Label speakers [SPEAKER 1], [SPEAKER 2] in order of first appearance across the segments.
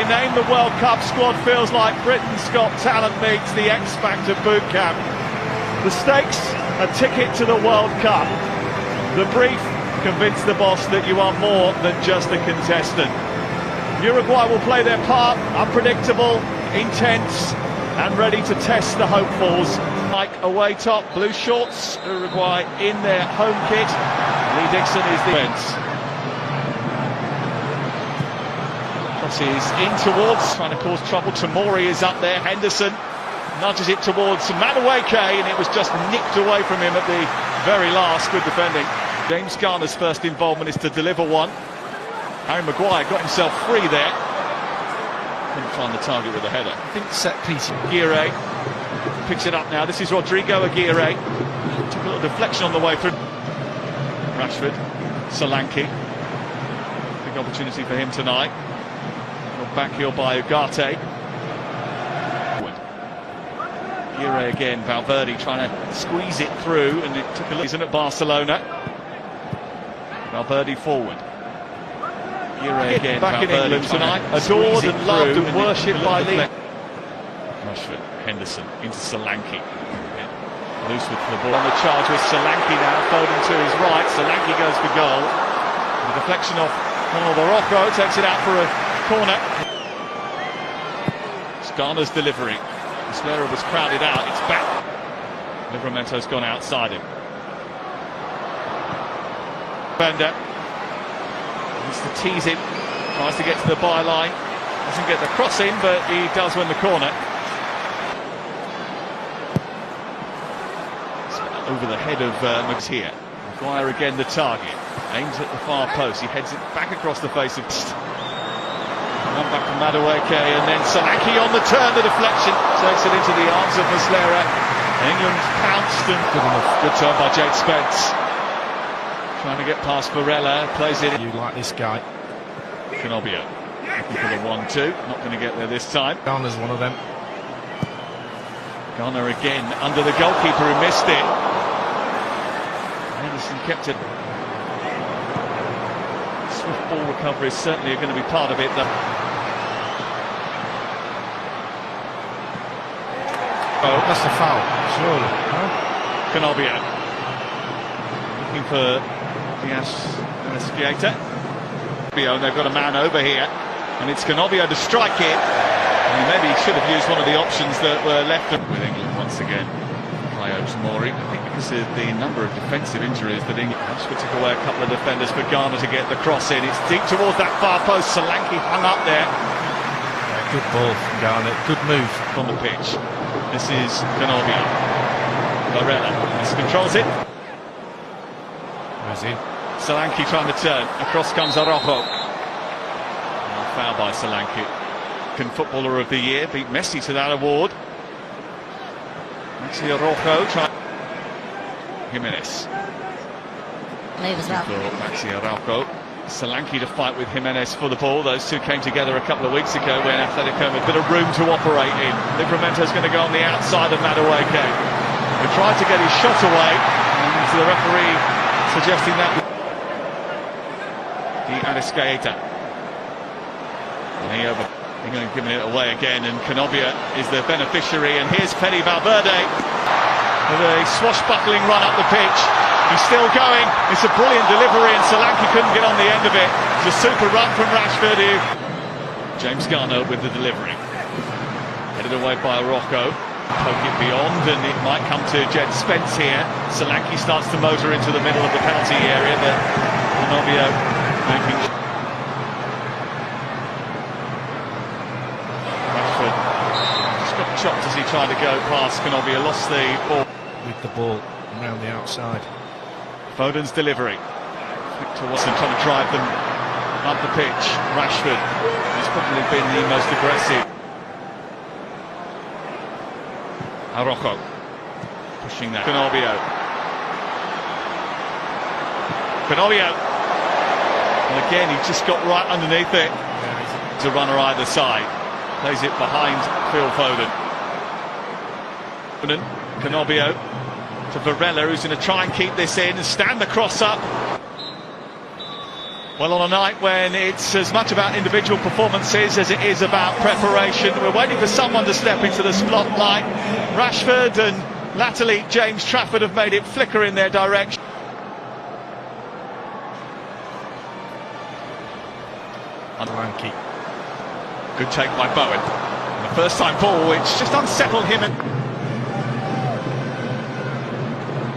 [SPEAKER 1] name the World Cup squad feels like Britain's Got Talent meets the X Factor boot camp. The stakes, a ticket to the World Cup. The brief, convince the boss that you are more than just a contestant. Uruguay will play their part, unpredictable, intense, and ready to test the hopefuls. Like away top, blue shorts, Uruguay in their home kit. Lee Dixon is the defence. Crosses in towards, trying to cause trouble. Tamori is up there. Henderson nudges it towards Madueke, and it was just nicked away from him at the very last. Good defending. James Garner's first involvement is to deliver one. Harry Maguire got himself free there. Couldn't find the target with a header.
[SPEAKER 2] I think set piece.
[SPEAKER 1] Aguirre picks it up now. This is Rodrigo Aguirre. Took a little deflection on the way through. Rashford, Solanke. Big opportunity for him tonight. Back heel by Ugarte. Aguirre again. Valverde trying to squeeze it through, and it took a look at Barcelona. Valverde forward. Aguirre again. Back in England tonight. Adored and loved and worshipped by Lee. Rashford, Henderson into Solanke. Loose with the ball on the charge with Solanke now. Foden to his right. Solanke goes for goal. The deflection off Barocco takes it out for a corner. Garner's delivery. Muslera was crowded out. It's back. Livramento's gone outside him. Bender needs to tease him. Tries to get to the byline. Doesn't get the cross in, but he does win the corner. Over the head of Max here. Maguire again the target. Aims at the far post. He heads it back across the face of... One back to Madueke, and then Solanke on the turn, the deflection takes it into the arms of Muslera. England pounced, and good enough. Good turn by Jade Spence. Trying to get past Varela, plays it.
[SPEAKER 2] You like this guy.
[SPEAKER 1] Canobio looking for the 1-2, not going to get there this time.
[SPEAKER 2] Garner's one of them.
[SPEAKER 1] Garner again under the goalkeeper who missed it. Henderson kept it. Swift ball recovery is certainly going to be part of it.
[SPEAKER 2] Oh, that's a foul, surely.
[SPEAKER 1] Canobio looking for Diaz Esquieta. They've got a man over here, and it's Canobio to strike it. And maybe he should have used one of the options that were left with England once again. Kyo's Mori, I think because of the number of defensive injuries that England took away a couple of defenders for Garner to get the cross in. It's deep towards that far post. Solanke hung up there.
[SPEAKER 2] Yeah, good ball from Garner, good move
[SPEAKER 1] on the pitch. This is Canobio. Varela controls it.
[SPEAKER 2] Where's he?
[SPEAKER 1] Solanke trying to turn. Across comes Araujo. Foul by Solanke. Footballer of the Year, beat Messi to that award. Maxi Araujo trying. Jimenez. Maxi Araujo. Solanke to fight with Jimenez for the ball. Those two came together a couple of weeks ago when Atletico had a bit of room to operate in. Livramento's going to go on the outside of Madueke. He tried to get his shot away, and the referee suggesting that the Esquieta. And he over. England giving it away again, and Canobio is the beneficiary, and here's Fede Valverde with a swashbuckling run up the pitch. He's still going. It's a brilliant delivery, and Solanke couldn't get on the end of it. It's a super run from Rashford. James Garner with the delivery. Headed away by Rocco. Poke it beyond, and it might come to Jed Spence here. Solanke starts to motor into the middle of the penalty area, but Canobio making sure. Chopped as he tried to go past Canobio, lost the ball.
[SPEAKER 2] With the ball around the outside.
[SPEAKER 1] Foden's delivery. Victor Watson trying to drive them up the pitch. Rashford has probably been the most aggressive. Araujo pushing that. Canobio. And again, he just got right underneath it. Yeah, to runner either side. Plays it behind Phil Foden. Canobio to Varela, who's going to try and keep this in and stand the cross up. Well, on a night when it's as much about individual performances as it is about preparation, we're waiting for someone to step into the spotlight. Rashford and latterly James Trafford have made it flicker in their direction.
[SPEAKER 2] Lanky.
[SPEAKER 1] Good take by Bowen. And the first time ball, which just unsettled him. And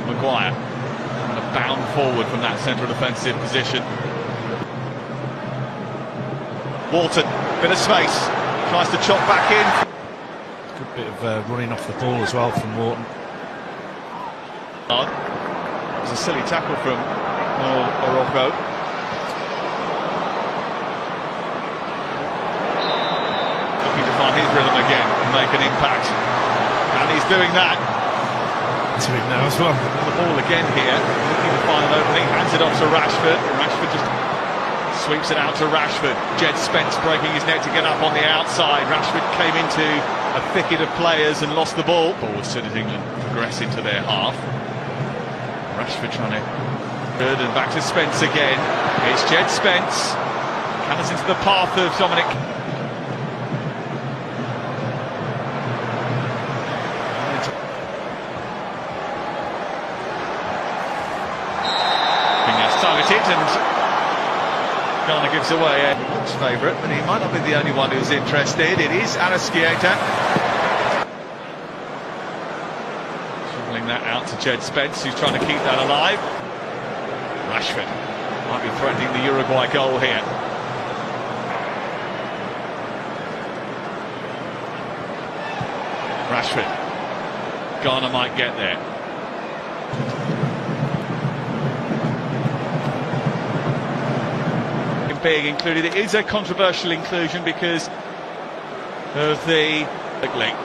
[SPEAKER 1] Maguire on a bound forward from that central defensive position. Walton, bit of space, tries to chop back in.
[SPEAKER 2] Good bit of running off the ball as well from Walton.
[SPEAKER 1] It was a silly tackle from Orozco. Looking to find his rhythm again and make an impact. And he's doing that.
[SPEAKER 2] To him now as well.
[SPEAKER 1] The ball again here, looking to find an opening, hands it off to Rashford. Rashford just sweeps it out to Rashford. Jed Spence breaking his neck to get up on the outside. Rashford came into a thicket of players and lost the ball. Forward soon as England progress into their half. Rashford trying to good and back to Spence again. It's Jed Spence. Comes into the path of Dominic. Targeted and Ghana gives away Looks favourite, but he might not be the only one who's interested. It is Anaskieta. Shoveling that out to Jed Spence, who's trying to keep that alive. Rashford might be threatening the Uruguay goal here. Rashford. Ghana might get there. Being included, it is a controversial inclusion because of the link.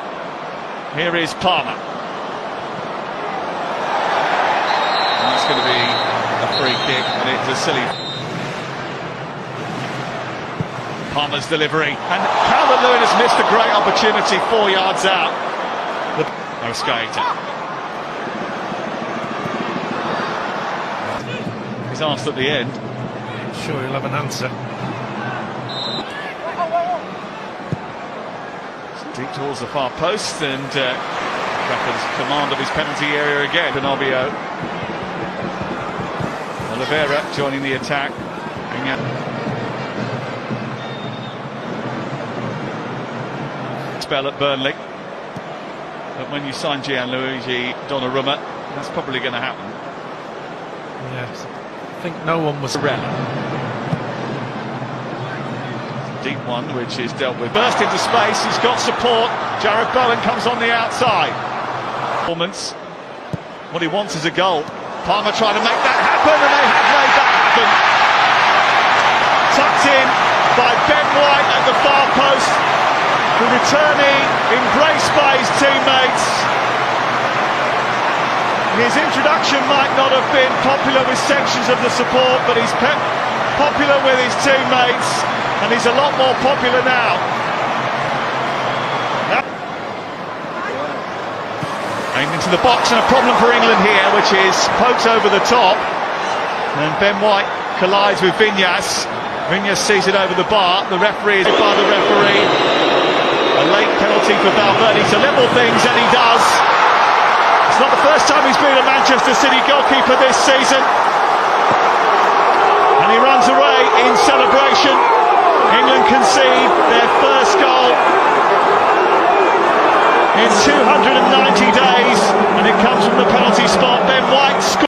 [SPEAKER 1] Here is Palmer. And that's going to be a free kick, and it's a silly. Palmer's delivery, and Calvert-Lewin has missed a great opportunity 4 yards out. Anaskieta. He's asked at the end.
[SPEAKER 2] Sure he'll have an answer.
[SPEAKER 1] Deep towards the far post, and Trafford's command of his penalty area again. Benobio. Oliveira joining the attack. Spell at Burnley. But when you sign Gianluigi Donnarumma, that's probably going to happen.
[SPEAKER 2] Yes. I think no one was
[SPEAKER 1] around. Deep one, which is dealt with. Burst into space, he's got support. Jarrod Bowen comes on the outside. Performance. What he wants is a goal. Palmer trying to make that happen, and they have made that happen. Tucked in by Ben White at the far post. The returning, embraced by his teammates. His introduction might not have been popular with sections of the support, but he's popular with his teammates, and he's a lot more popular now. Aimed into the box, and a problem for England here, which is poked over the top. And Ben White collides with Viñas. Viñas sees it over the bar. The referee is by the referee. A late penalty for Valverde. So little things, and he does. It's not the first time he's been a Manchester City goalkeeper this season. And he runs away in celebration. England concede their first goal in 290 days, and it comes from the penalty.